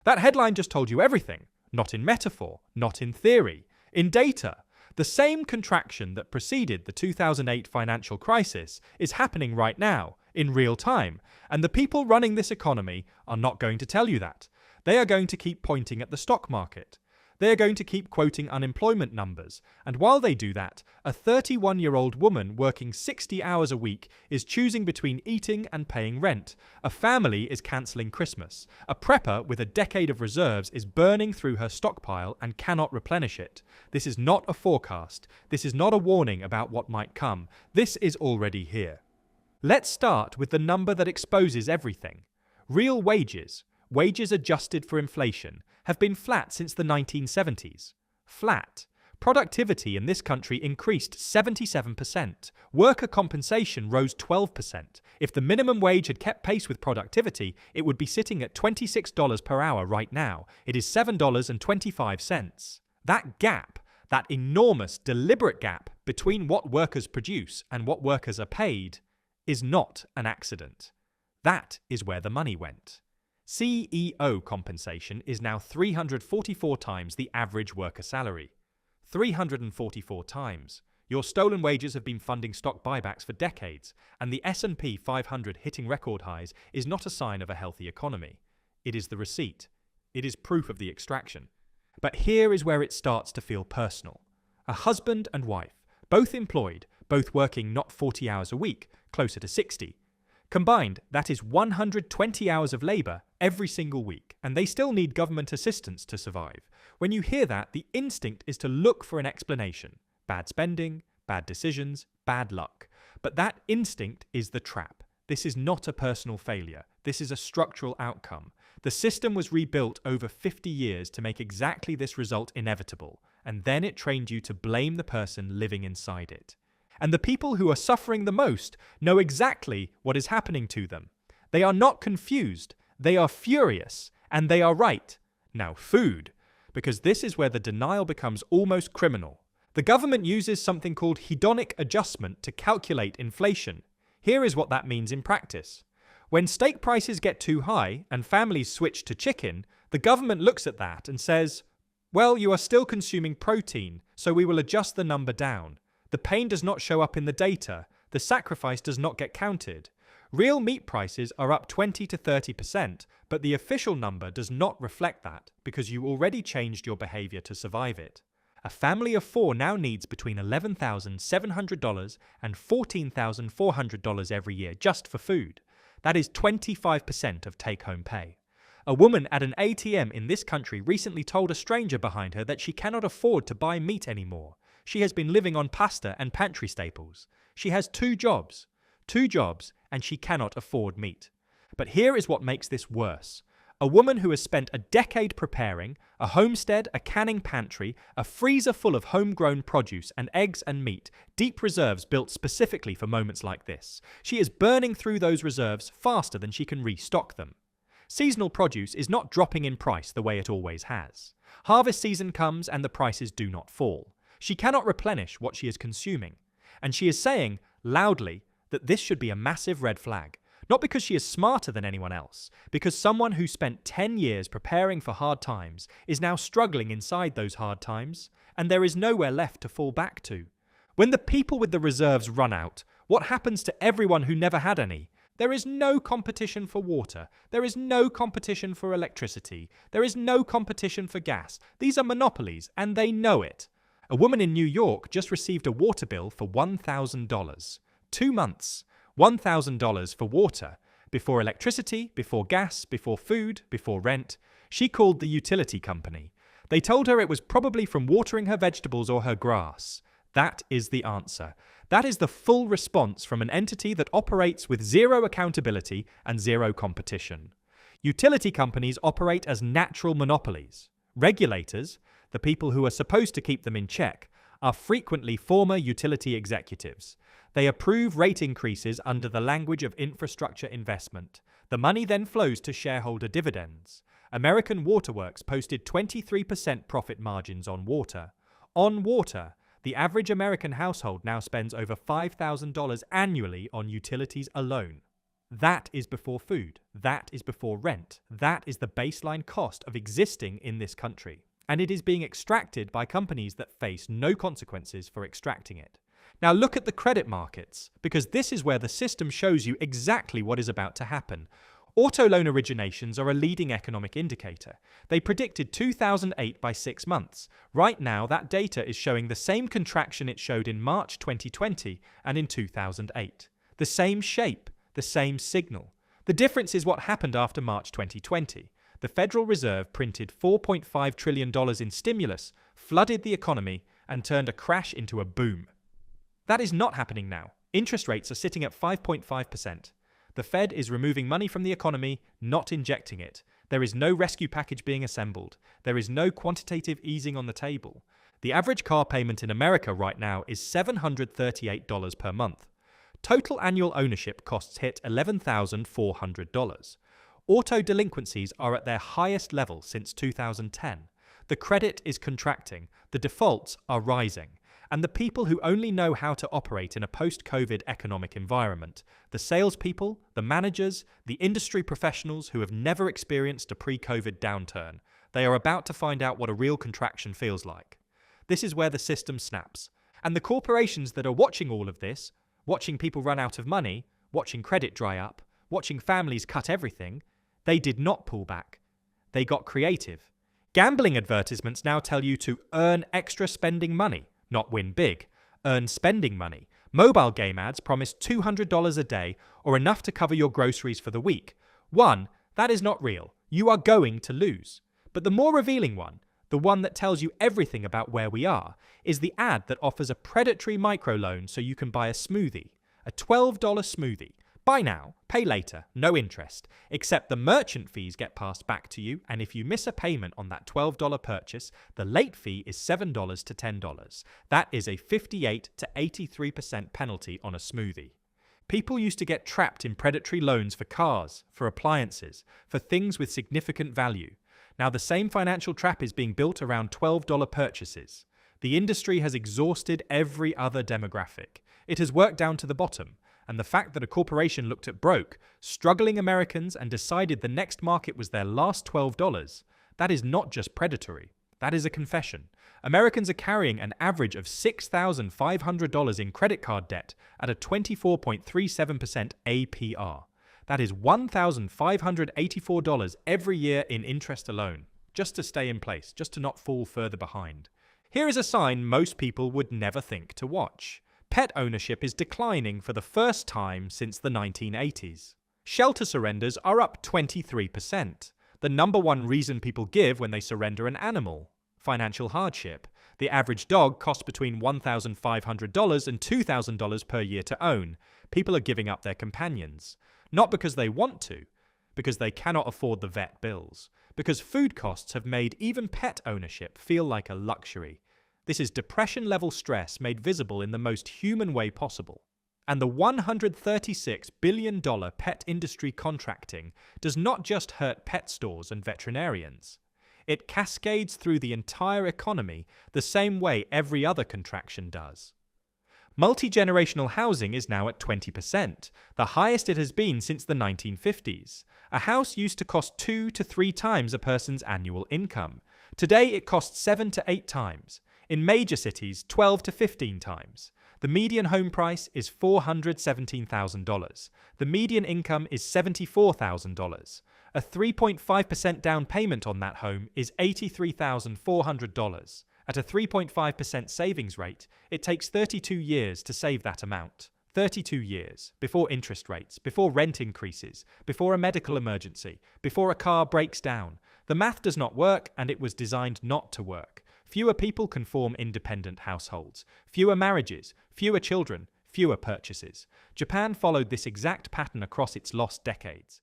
That headline just told you everything, not in metaphor, not in theory, in data. The same contraction that preceded the 2008 financial crisis is happening right now, in real time, and the people running this economy are not going to tell you that. They are going to keep pointing at the stock market. They are going to keep quoting unemployment numbers, and while they do that, a 31-year-old woman working 60 hours a week is choosing between eating and paying rent. A family is cancelling Christmas. A prepper with a decade of reserves is burning through her stockpile and cannot replenish it. This is not a forecast. This is not a warning about what might come. This is already here. Let's start with the number that exposes everything. Real wages, wages adjusted for inflation, have been flat since the 1970s. Flat. Productivity in this country increased 77%. Worker compensation rose 12%. If the minimum wage had kept pace with productivity, it would be sitting at $26 per hour right now. It is $7.25. That gap, that enormous, deliberate gap between what workers produce and what workers are paid, is not an accident. That is where the money went. CEO compensation is now 344 times the average worker salary. 344 times. Your stolen wages have been funding stock buybacks for decades, and the S&P 500 hitting record highs is not a sign of a healthy economy. It is the receipt. It is proof of the extraction. But here is where it starts to feel personal. A husband and wife, both employed, both working not 40 hours a week, closer to 60. Combined, that is 120 hours of labour every single week, and they still need government assistance to survive. When you hear that, the instinct is to look for an explanation. Bad spending, bad decisions, bad luck. But that instinct is the trap. This is not a personal failure. This is a structural outcome. The system was rebuilt over 50 years to make exactly this result inevitable, and then it trained you to blame the person living inside it. And the people who are suffering the most know exactly what is happening to them. They are not confused, they are furious, and they are right. Now, food, because this is where the denial becomes almost criminal. The government uses something called hedonic adjustment to calculate inflation. Here is what that means in practice. When steak prices get too high and families switch to chicken, the government looks at that and says, well, you are still consuming protein, so we will adjust the number down. The pain does not show up in the data. The sacrifice does not get counted. Real meat prices are up 20 to 30%, but the official number does not reflect that because you already changed your behavior to survive it. A family of 4 now needs between $11,700 and $14,400 every year just for food. That is 25% of take-home pay. A woman at an ATM in this country recently told a stranger behind her that she cannot afford to buy meat anymore. She has been living on pasta and pantry staples. She has 2 jobs, and she cannot afford meat. But here is what makes this worse. A woman who has spent a decade preparing a homestead, a canning pantry, a freezer full of homegrown produce and eggs and meat, deep reserves built specifically for moments like this. She is burning through those reserves faster than she can restock them. Seasonal produce is not dropping in price the way it always has. Harvest season comes and the prices do not fall. She cannot replenish what she is consuming. And she is saying, loudly, that this should be a massive red flag. Not because she is smarter than anyone else, because someone who spent 10 years preparing for hard times is now struggling inside those hard times, and there is nowhere left to fall back to. When the people with the reserves run out, what happens to everyone who never had any? There is no competition for water. There is no competition for electricity. There is no competition for gas. These are monopolies, and they know it. A woman in New York just received a water bill for $1,000. 2 months. $1,000 for water. Before electricity, before gas, before food, before rent. She called the utility company. They told her it was probably from watering her vegetables or her grass. That is the answer. That is the full response from an entity that operates with zero accountability and zero competition. Utility companies operate as natural monopolies. Regulators, the people who are supposed to keep them in check, are frequently former utility executives. They approve rate increases under the language of infrastructure investment. The money then flows to shareholder dividends. American Waterworks posted 23% profit margins on water. On water, the average American household now spends over $5,000 annually on utilities alone. That is before food. That is before rent. That is the baseline cost of existing in this country. And it is being extracted by companies that face no consequences for extracting it. Now look at the credit markets, because this is where the system shows you exactly what is about to happen. Auto loan originations are a leading economic indicator. They predicted 2008 by 6 months. Right now, that data is showing the same contraction it showed in March 2020 and in 2008. The same shape, the same signal. The difference is what happened after March 2020. The Federal Reserve printed $4.5 trillion in stimulus, flooded the economy, and turned a crash into a boom. That is not happening now. Interest rates are sitting at 5.5%. The Fed is removing money from the economy, not injecting it. There is no rescue package being assembled. There is no quantitative easing on the table. The average car payment in America right now is $738 per month. Total annual ownership costs hit $11,400. Auto delinquencies are at their highest level since 2010. The credit is contracting. The defaults are rising. And the people who only know how to operate in a post-COVID economic environment, the salespeople, the managers, the industry professionals who have never experienced a pre-COVID downturn, they are about to find out what a real contraction feels like. This is where the system snaps. And the corporations that are watching all of this, watching people run out of money, watching credit dry up, watching families cut everything, they did not pull back. They got creative. Gambling advertisements now tell you to earn extra spending money. Not win big, earn spending money. Mobile game ads promise $200 a day or enough to cover your groceries for the week. One, that is not real. You are going to lose. But the more revealing one, the one that tells you everything about where we are, is the ad that offers a predatory microloan so you can buy a smoothie. A $12 smoothie. Buy now, pay later, no interest, except the merchant fees get passed back to you, and if you miss a payment on that $12 purchase, the late fee is $7 to $10. That is a 58 to 83% penalty on a smoothie. People used to get trapped in predatory loans for cars, for appliances, for things with significant value. Now the same financial trap is being built around $12 purchases. The industry has exhausted every other demographic. It has worked down to the bottom. And the fact that a corporation looked at broke, struggling Americans and decided the next market was their last $12, that is not just predatory. That is a confession. Americans are carrying an average of $6,500 in credit card debt at a 24.37% APR. That is $1,584 every year in interest alone, just to stay in place, just to not fall further behind. Here is a sign most people would never think to watch. Pet ownership is declining for the first time since the 1980s. Shelter surrenders are up 23%. The number one reason people give when they surrender an animal: financial hardship. The average dog costs between $1,500 and $2,000 per year to own. People are giving up their companions. Not because they want to, because they cannot afford the vet bills. Because food costs have made even pet ownership feel like a luxury. This is depression-level stress made visible in the most human way possible. And the $136 billion pet industry contracting does not just hurt pet stores and veterinarians. It cascades through the entire economy the same way every other contraction does. Multi-generational housing is now at 20%, the highest it has been since the 1950s. A house used to cost 2 to 3 times a person's annual income. Today it costs 7 to 8 times. In major cities, 12 to 15 times. The median home price is $417,000. The median income is $74,000. A 3.5% down payment on that home is $83,400. At a 3.5% savings rate, it takes 32 years to save that amount. 32 years, before interest rates, before rent increases, before a medical emergency, before a car breaks down. The math does not work, and it was designed not to work. Fewer people can form independent households, fewer marriages, fewer children, fewer purchases. Japan followed this exact pattern across its lost decades.